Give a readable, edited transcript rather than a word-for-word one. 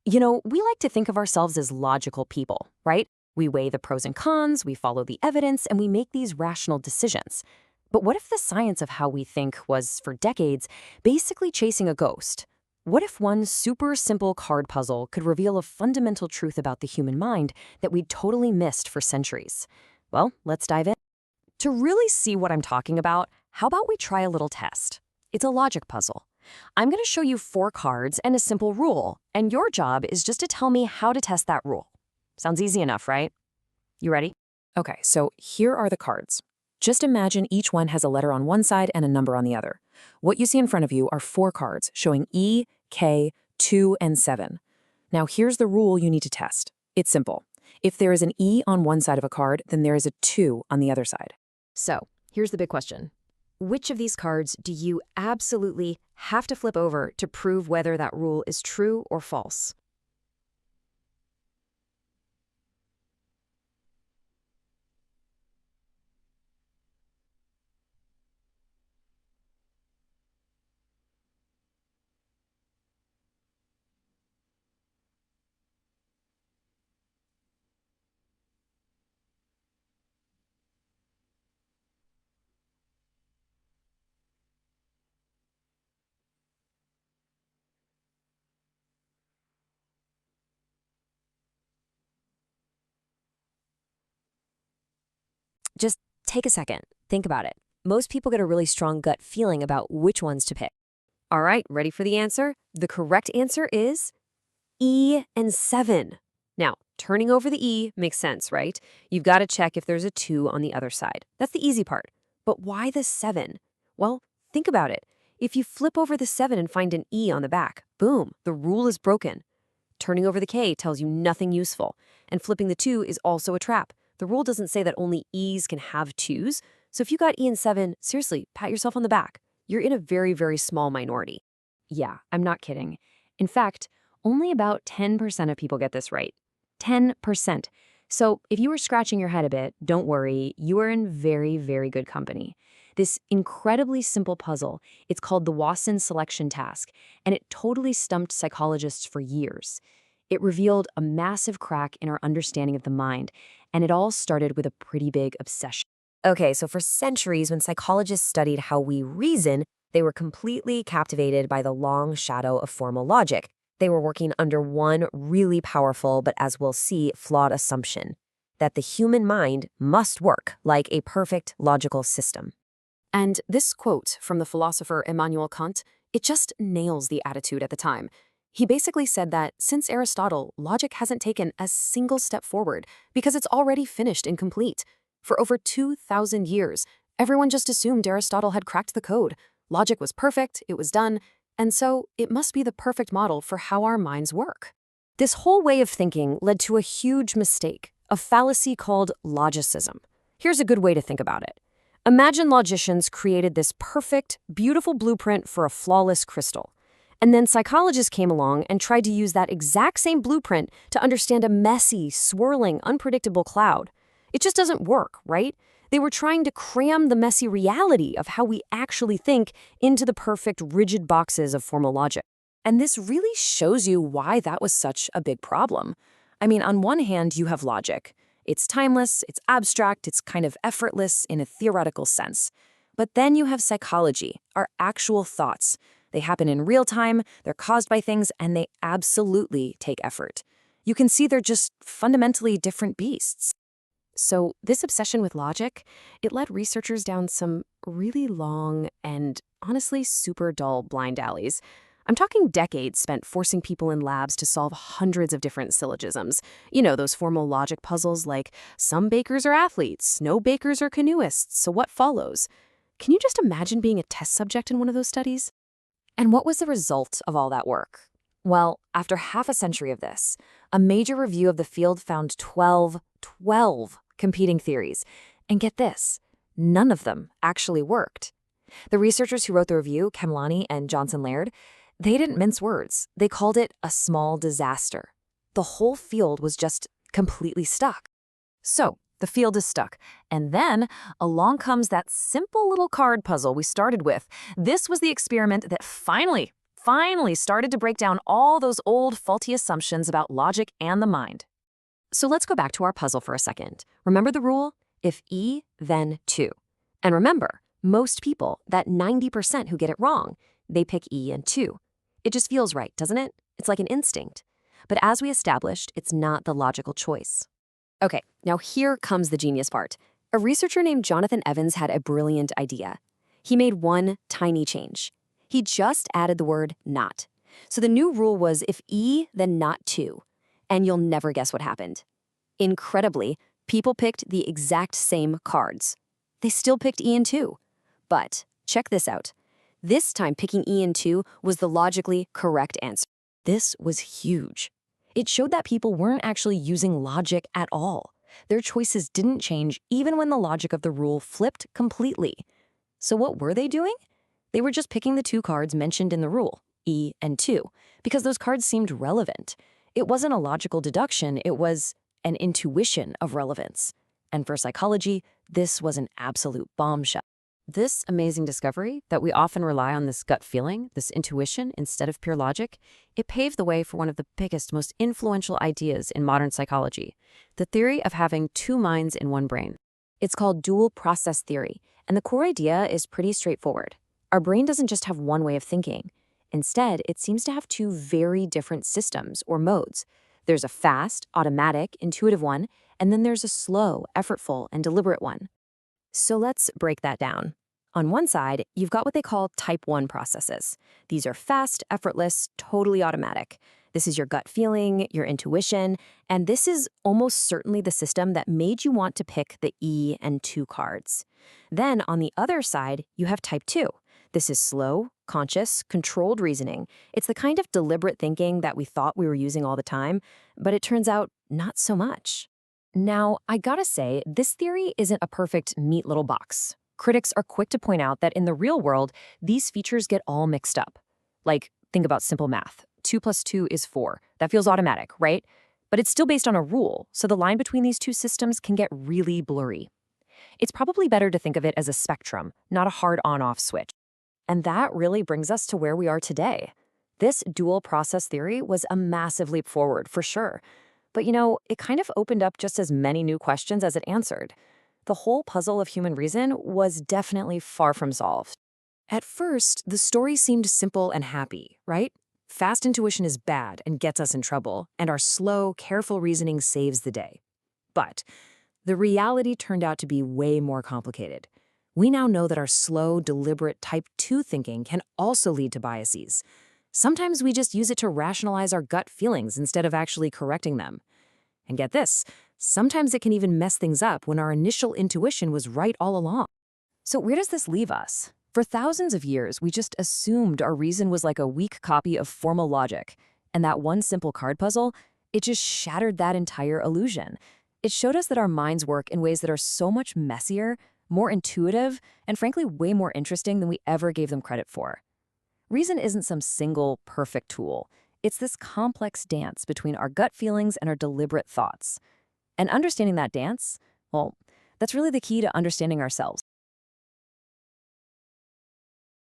We like to think of ourselves as logical people, right? We weigh the pros and cons, we follow the evidence, and we make these rational decisions. But what if the science of how we think was, for decades, basically chasing a ghost? What if one super simple card puzzle could reveal a fundamental truth about the human mind that we'd totally missed for centuries? Well, let's dive in. To really see what I'm talking about, how about we try a little test? It's a logic puzzle. I'm going to show you 4 cards and a simple rule, and your job is just to tell me how to test that rule. Sounds easy enough, right? You ready? Okay, so here are the cards. Just imagine each one has a letter on one side and a number on the other. What you see in front of you are 4 cards showing E, K, 2, and 7. Now here's the rule you need to test. It's simple. If there is an E on one side of a card, then there is a 2 on the other side. So, here's the big question. Which of these cards do you absolutely have to flip over to prove whether that rule is true or false? Just take a second. Think about it. Most people get a really strong gut feeling about which ones to pick. All right, ready for the answer? The correct answer is E and 7. Now, turning over the E makes sense, right? You've got to check if there's a 2 on the other side. That's the easy part. But why the 7? Well, think about it. If you flip over the 7 and find an E on the back, boom, the rule is broken. Turning over the K tells you nothing useful. And flipping the 2 is also a trap. The rule doesn't say that only E's can have 2s. So if you got E and 7, seriously, pat yourself on the back. You're in a very, very small minority. Yeah, I'm not kidding. In fact, only about 10% of people get this right. 10%. So if you were scratching your head a bit, don't worry, you are in very, very good company. This incredibly simple puzzle, it's called the Watson selection task, and it totally stumped psychologists for years. It revealed a massive crack in our understanding of the mind, and it all started with a pretty big obsession. Okay, so for centuries, when psychologists studied how we reason, they were completely captivated by the long shadow of formal logic. They were working under one really powerful, but as we'll see, flawed assumption, that the human mind must work like a perfect logical system. And this quote from the philosopher Immanuel Kant, it just nails the attitude at the time. He basically said that since Aristotle, logic hasn't taken a single step forward because it's already finished and complete. For over 2,000 years, everyone just assumed Aristotle had cracked the code. Logic was perfect, it was done, and so it must be the perfect model for how our minds work. This whole way of thinking led to a huge mistake, a fallacy called logicism. Here's a good way to think about it. Imagine logicians created this perfect, beautiful blueprint for a flawless crystal. And then psychologists came along and tried to use that exact same blueprint to understand a messy, swirling, unpredictable cloud. It just doesn't work, right? They were trying to cram the messy reality of how we actually think into the perfect, rigid boxes of formal logic. And this really shows you why that was such a big problem. I mean, on one hand, you have logic. It's timeless, it's abstract, it's kind of effortless in a theoretical sense. But then you have psychology, our actual thoughts. They happen in real time, they're caused by things, and they absolutely take effort. You can see they're just fundamentally different beasts. So this obsession with logic, it led researchers down some really long and honestly super dull blind alleys. I'm talking decades spent forcing people in labs to solve hundreds of different syllogisms. You know, those formal logic puzzles like some bakers are athletes, no bakers are canoeists, so what follows? Can you just imagine being a test subject in one of those studies? And what was the result of all that work? Well, after half a century of this, a major review of the field found 12 competing theories. And get this, none of them actually worked. The researchers who wrote the review, Khemlani and Johnson-Laird, they didn't mince words. They called it a small disaster. The whole field was just completely stuck. So, the field is stuck. And then along comes that simple little card puzzle we started with. This was the experiment that finally finally started to break down all those old faulty assumptions about logic and the mind. So let's go back to our puzzle for a second. Remember the rule? If E, then 2. And remember, most people, that 90% who get it wrong, they pick E and 2. It just feels right, doesn't it? It's like an instinct. But as we established, it's not the logical choice. Okay, now here comes the genius part. A researcher named Jonathan Evans had a brilliant idea. He made one tiny change. He just added the word not. So the new rule was if E, then not 2. And you'll never guess what happened. Incredibly, people picked the exact same cards. They still picked E and 2. But check this out. This time picking E and 2 was the logically correct answer. This was huge. It showed that people weren't actually using logic at all. Their choices didn't change even when the logic of the rule flipped completely. So what were they doing? They were just picking the 2 cards mentioned in the rule, E and 2, because those cards seemed relevant. It wasn't a logical deduction, it was an intuition of relevance. And for psychology, this was an absolute bombshell. This amazing discovery, that we often rely on this gut feeling, this intuition, instead of pure logic, it paved the way for one of the biggest, most influential ideas in modern psychology, the theory of having 2 minds in one brain. It's called dual process theory, and the core idea is pretty straightforward. Our brain doesn't just have one way of thinking. Instead, it seems to have 2 very different systems or modes. There's a fast, automatic, intuitive one, and then there's a slow, effortful, and deliberate one. So let's break that down. On one side, you've got what they call type 1 processes. These are fast, effortless, totally automatic. This is your gut feeling, your intuition, and this is almost certainly the system that made you want to pick the E and 2 cards. Then on the other side, you have type 2. This is slow, conscious, controlled reasoning. It's the kind of deliberate thinking that we thought we were using all the time, but it turns out not so much. Now, I gotta say, this theory isn't a perfect neat little box. Critics are quick to point out that in the real world, these features get all mixed up. Like, think about simple math. 2 plus 2 is 4. That feels automatic, right? But it's still based on a rule, so the line between these 2 systems can get really blurry. It's probably better to think of it as a spectrum, not a hard on-off switch. And that really brings us to where we are today. This dual process theory was a massive leap forward, for sure. But it kind of opened up just as many new questions as it answered. The whole puzzle of human reason was definitely far from solved. At first, the story seemed simple and happy, right? Fast intuition is bad and gets us in trouble, and our slow, careful reasoning saves the day. But the reality turned out to be way more complicated. We now know that our slow, deliberate type 2 thinking can also lead to biases. Sometimes we just use it to rationalize our gut feelings instead of actually correcting them. And get this, sometimes it can even mess things up when our initial intuition was right all along. So where does this leave us? For thousands of years, we just assumed our reason was like a weak copy of formal logic. And that one simple card puzzle, it just shattered that entire illusion. It showed us that our minds work in ways that are so much messier, more intuitive, and frankly way more interesting than we ever gave them credit for. Reason isn't some single, perfect tool. It's this complex dance between our gut feelings and our deliberate thoughts. And understanding that dance, well, that's really the key to understanding ourselves.